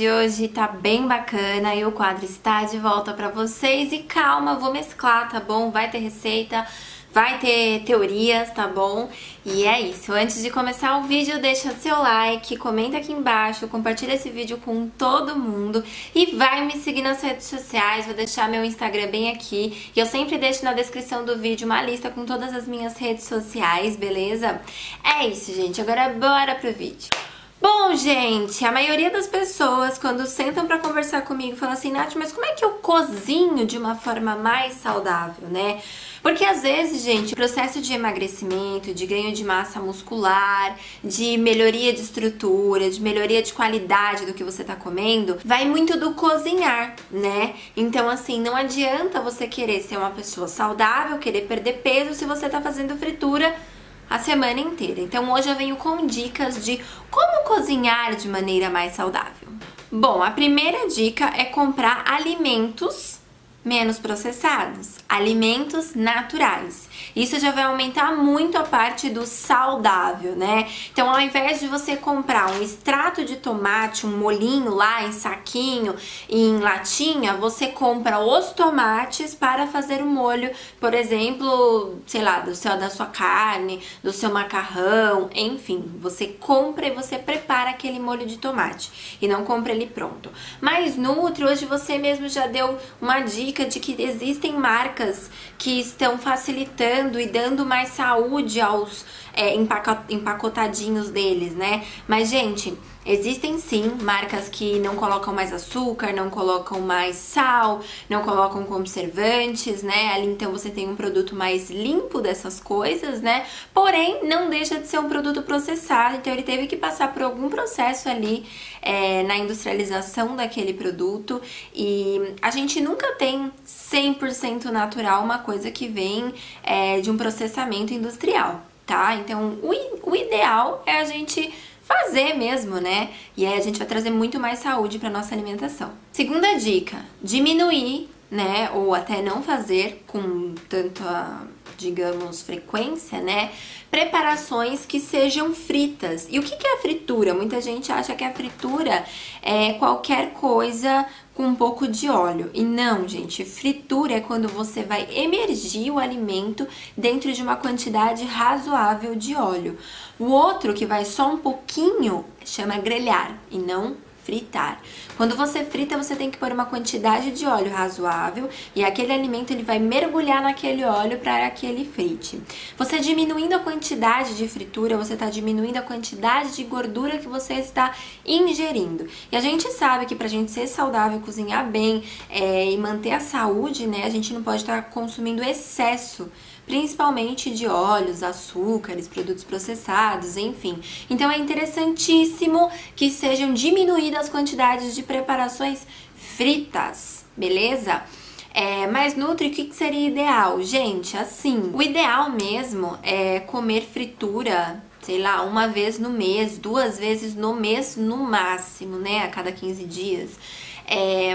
de hoje tá bem bacana e o quadro está de volta pra vocês. E calma, vou mesclar, tá bom? Vai ter receita, vai ter teorias, tá bom? E é isso. Antes de começar o vídeo, deixa seu like, comenta aqui embaixo, compartilha esse vídeo com todo mundo e vai me seguir nas redes sociais. Vou deixar meu Instagram bem aqui e eu sempre deixo na descrição do vídeo uma lista com todas as minhas redes sociais, beleza? É isso, gente. Agora bora pro vídeo. Bom, gente, a maioria das pessoas, quando sentam pra conversar comigo, falam assim, Nath, mas como é que eu cozinho de uma forma mais saudável, né? Porque às vezes, gente, o processo de emagrecimento, de ganho de massa muscular, de melhoria de estrutura, de melhoria de qualidade do que você tá comendo, vai muito do cozinhar, né? Então, assim, não adianta você querer ser uma pessoa saudável, querer perder peso se você tá fazendo fritura a semana inteira. Então hoje eu venho com dicas de como cozinhar de maneira mais saudável. Bom, a primeira dica é comprar alimentos menos processados, alimentos naturais. Isso já vai aumentar muito a parte do saudável, né? Então, ao invés de você comprar um extrato de tomate, um molhinho lá em saquinho, em latinha, você compra os tomates para fazer o molho, por exemplo, sei lá, da sua carne, do seu macarrão, enfim, você compra e você prepara aquele molho de tomate e não compra ele pronto. Mas Nutri, hoje você mesmo já deu uma dica de que existem marcas que estão facilitando e dando mais saúde aos empacotadinhos deles, né? Mas, gente, existem sim marcas que não colocam mais açúcar, não colocam mais sal, não colocam conservantes, né? Ali então você tem um produto mais limpo dessas coisas, né? Porém, não deixa de ser um produto processado, então ele teve que passar por algum processo ali na industrialização daquele produto e a gente nunca tem 100% natural uma coisa que vem de um processamento industrial, tá? Então, o ideal é a gente fazer mesmo, né? E aí a gente vai trazer muito mais saúde para nossa alimentação. Segunda dica, diminuir, né? Ou até não fazer com tanta, digamos, frequência, né? Preparações que sejam fritas. E o que é a fritura? Muita gente acha que a fritura é qualquer coisa com um pouco de óleo. E não, gente, fritura é quando você vai emergir o alimento dentro de uma quantidade razoável de óleo. O outro, que vai só um pouquinho, chama grelhar e não fritar. Quando você frita, você tem que pôr uma quantidade de óleo razoável e aquele alimento ele vai mergulhar naquele óleo para que ele frite. Você diminuindo a quantidade de fritura, você está diminuindo a quantidade de gordura que você está ingerindo. E a gente sabe que pra gente ser saudável, cozinhar bem e manter a saúde, né, a gente não pode estar consumindo excesso, principalmente de óleos, açúcares, produtos processados, enfim. Então é interessantíssimo que sejam diminuídas as quantidades de preparações fritas, beleza? Mas Nutri, o que seria ideal? Gente, assim, o ideal mesmo é comer fritura, sei lá, uma vez no mês, 2 vezes no mês no máximo, né? A cada 15 dias.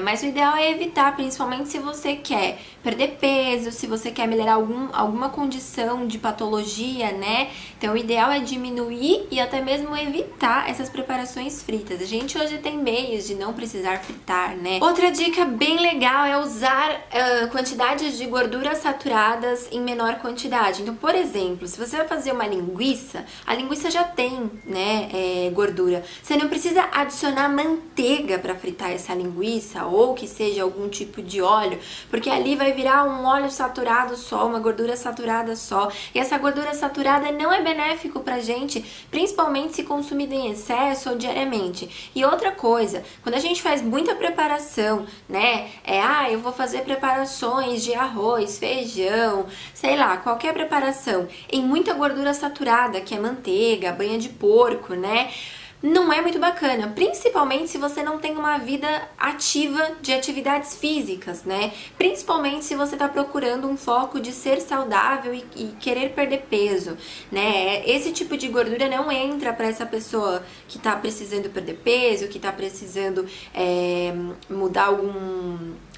Mas o ideal é evitar, principalmente se você quer perder peso, se você quer melhorar alguma condição de patologia, né? Então o ideal é diminuir e até mesmo evitar essas preparações fritas. A gente hoje tem meios de não precisar fritar, né? Outra dica bem legal é usar quantidades de gorduras saturadas em menor quantidade. Então, por exemplo, se você vai fazer uma linguiça, a linguiça já tem, né, gordura. Você não precisa adicionar manteiga para fritar essa linguiça ou que seja algum tipo de óleo, porque ali vai virar um óleo saturado só, uma gordura saturada só, e essa gordura saturada não é benéfico pra gente, principalmente se consumida em excesso ou diariamente. E outra coisa, quando a gente faz muita preparação, né, eu vou fazer preparações de arroz, feijão, sei lá, qualquer preparação, em muita gordura saturada, que é manteiga, banha de porco, né, não é muito bacana, principalmente se você não tem uma vida ativa de atividades físicas, né? Principalmente se você tá procurando um foco de ser saudável e querer perder peso, né? Esse tipo de gordura não entra para essa pessoa que tá precisando perder peso, que tá precisando mudar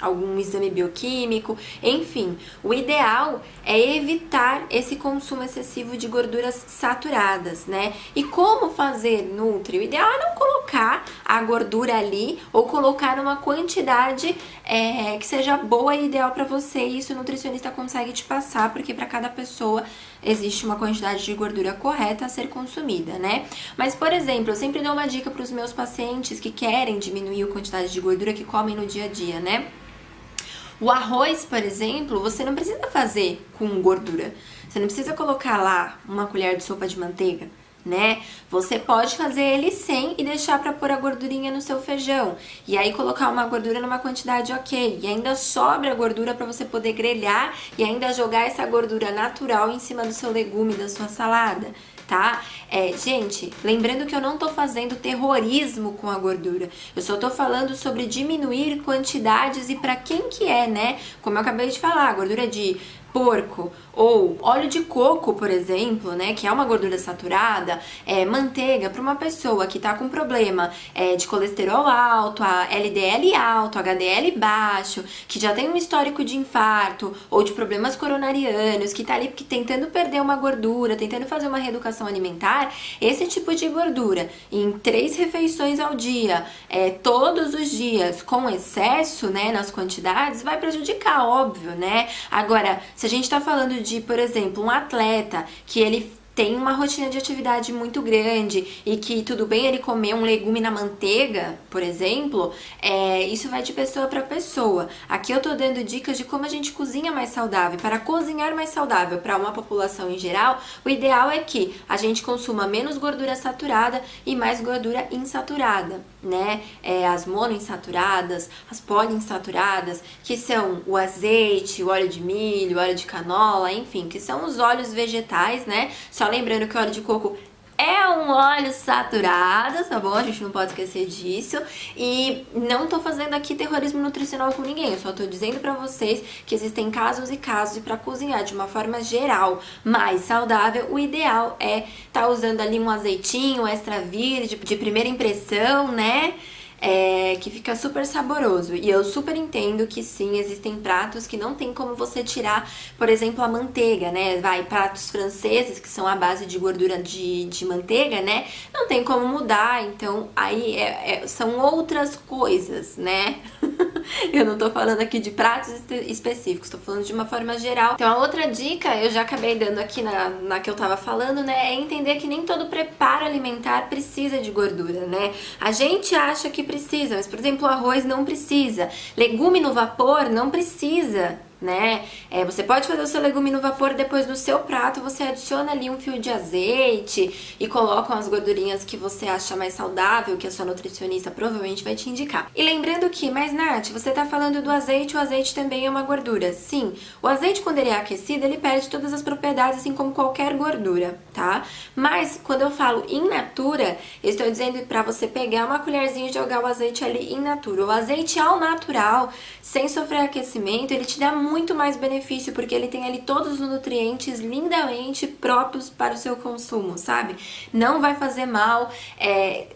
algum exame bioquímico, enfim. O ideal é evitar esse consumo excessivo de gorduras saturadas, né? E como fazer, Nutri? outra. E o ideal é não colocar a gordura ali ou colocar uma quantidade que seja boa e ideal pra você. E isso o nutricionista consegue te passar, porque pra cada pessoa existe uma quantidade de gordura correta a ser consumida, né? Mas, por exemplo, eu sempre dou uma dica para os meus pacientes que querem diminuir a quantidade de gordura que comem no dia a dia, né? O arroz, por exemplo, você não precisa fazer com gordura. Você não precisa colocar lá uma colher de sopa de manteiga, né? Você pode fazer ele sem e deixar para pôr a gordurinha no seu feijão. E aí colocar uma gordura numa quantidade ok. E ainda sobra gordura para você poder grelhar e ainda jogar essa gordura natural em cima do seu legume, da sua salada, tá? Gente, lembrando que eu não tô fazendo terrorismo com a gordura. Eu só tô falando sobre diminuir quantidades e para quem que é, né? Como eu acabei de falar, gordura de porco ou óleo de coco, por exemplo, né, que é uma gordura saturada, manteiga para uma pessoa que tá com problema de colesterol alto, a LDL alto, HDL baixo, que já tem um histórico de infarto ou de problemas coronarianos, que tá ali tentando perder uma gordura, tentando fazer uma reeducação alimentar, esse tipo de gordura em 3 refeições ao dia, todos os dias, com excesso, né, nas quantidades, vai prejudicar, óbvio, né? Agora, se a gente tá falando de, por exemplo, um atleta que ele tem uma rotina de atividade muito grande e que tudo bem ele comer um legume na manteiga, por exemplo, isso vai de pessoa para pessoa. Aqui eu tô dando dicas de como a gente cozinha mais saudável. Para cozinhar mais saudável para uma população em geral, o ideal é que a gente consuma menos gordura saturada e mais gordura insaturada, né? As monoinsaturadas, as poliinsaturadas, que são o azeite, o óleo de milho, o óleo de canola, enfim, que são os óleos vegetais, né? Só lembrando que o óleo de coco é um óleo saturado, tá bom? A gente não pode esquecer disso. E não tô fazendo aqui terrorismo nutricional com ninguém. Eu só tô dizendo pra vocês que existem casos e casos. E pra cozinhar de uma forma geral mais saudável, o ideal é tá usando ali um azeitinho extra virgem de primeira impressão, né? Que fica super saboroso. E eu super entendo que sim, existem pratos que não tem como você tirar, por exemplo, a manteiga, né? Pratos franceses que são à base de gordura de manteiga, né? Não tem como mudar, então aí são outras coisas, né? Eu não tô falando aqui de pratos específicos, tô falando de uma forma geral. Então a outra dica, eu já acabei dando aqui na que eu tava falando, né? É entender que nem todo preparo alimentar precisa de gordura, né? A gente acha que precisa, mas por exemplo, o arroz não precisa. Legume no vapor não precisa, né? Você pode fazer o seu legume no vapor, depois do seu prato você adiciona ali um fio de azeite e coloca umas gordurinhas que você acha mais saudável, que a sua nutricionista provavelmente vai te indicar. E lembrando que, mas Nath, você tá falando do azeite, o azeite também é uma gordura. Sim, o azeite quando ele é aquecido, ele perde todas as propriedades, assim como qualquer gordura, tá? Mas quando eu falo in natura, eu estou dizendo pra você pegar uma colherzinha e jogar o azeite ali in natura. O azeite ao natural, sem sofrer aquecimento, ele te dá muito mais benefício, porque ele tem ali todos os nutrientes lindamente próprios para o seu consumo, sabe? Não vai fazer mal,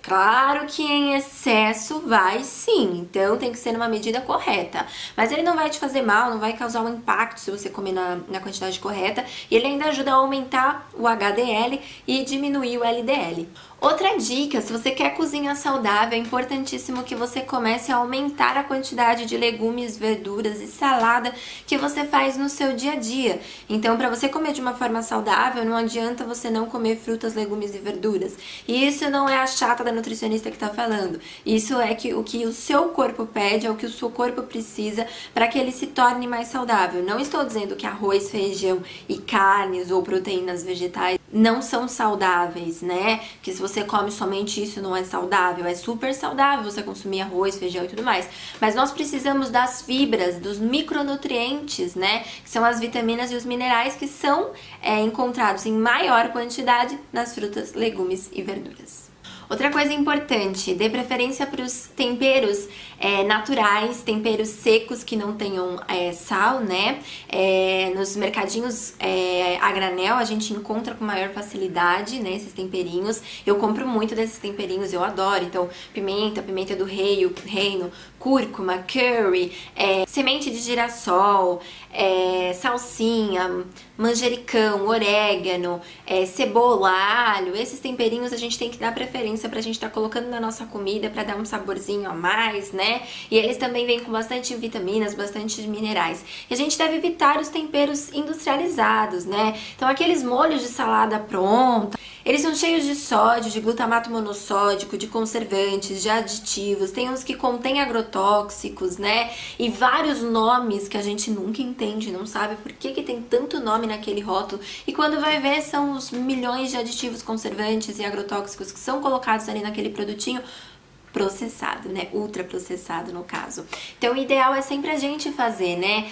claro que em excesso vai sim, então tem que ser numa medida correta, mas ele não vai te fazer mal, não vai causar um impacto se você comer na quantidade correta, e ele ainda ajuda a aumentar o HDL e diminuir o LDL. Outra dica, se você quer cozinhar saudável, é importantíssimo que você comece a aumentar a quantidade de legumes, verduras e salada que você faz no seu dia a dia. Então, para você comer de uma forma saudável, não adianta você não comer frutas, legumes e verduras. E isso não é a chata da nutricionista que tá falando. Isso é o que o seu corpo pede, é o que o seu corpo precisa para que ele se torne mais saudável. Não estou dizendo que arroz, feijão e carnes ou proteínas vegetais não são saudáveis, né? Que se você come somente isso não é saudável. É super saudável você consumir arroz, feijão e tudo mais. Mas nós precisamos das fibras, dos micronutrientes, né? Que são as vitaminas e os minerais que são encontrados em maior quantidade nas frutas, legumes e verduras. Outra coisa importante, dê preferência para os temperos naturais, temperos secos que não tenham sal, né? Nos mercadinhos a granel a gente encontra com maior facilidade, né, esses temperinhos. Eu compro muito desses temperinhos, eu adoro. Então, pimenta do reino, cúrcuma, curry, semente de girassol, salsinha, manjericão, orégano, cebola, alho. Esses temperinhos a gente tem que dar preferência pra gente estar colocando na nossa comida pra dar um saborzinho a mais, né? E eles também vêm com bastante vitaminas, bastante minerais. E a gente deve evitar os temperos industrializados, né? Então aqueles molhos de salada pronta, eles são cheios de sódio, de glutamato monossódico, de conservantes, de aditivos, tem uns que contêm agrotóxicos, né? E vários nomes que a gente nunca entende, não sabe por que tem tanto nome naquele rótulo. E quando vai ver, são os milhões de aditivos conservantes e agrotóxicos que são colocados ali naquele produtinho processado, né? Ultra processado no caso. Então o ideal é sempre a gente fazer, né?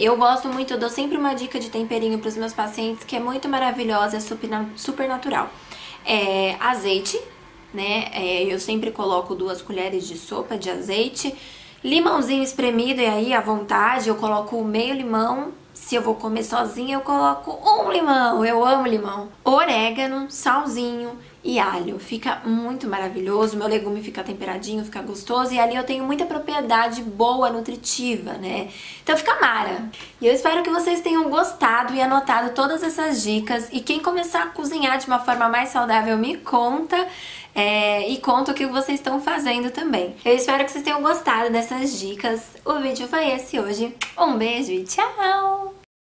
Eu gosto muito, eu dou sempre uma dica de temperinho para os meus pacientes que é muito maravilhosa, é super natural. Azeite, né? Eu sempre coloco 2 colheres de sopa de azeite, limãozinho espremido, e aí à vontade eu coloco meio limão. Se eu vou comer sozinha, eu coloco 1 limão, eu amo limão. Orégano, salzinho e alho, fica muito maravilhoso, meu legume fica temperadinho, fica gostoso, e ali eu tenho muita propriedade boa, nutritiva, né? Então fica mara. E eu espero que vocês tenham gostado e anotado todas essas dicas, e quem começar a cozinhar de uma forma mais saudável me conta, e conta o que vocês estão fazendo também. Eu espero que vocês tenham gostado dessas dicas. O vídeo foi esse hoje. Um beijo e tchau!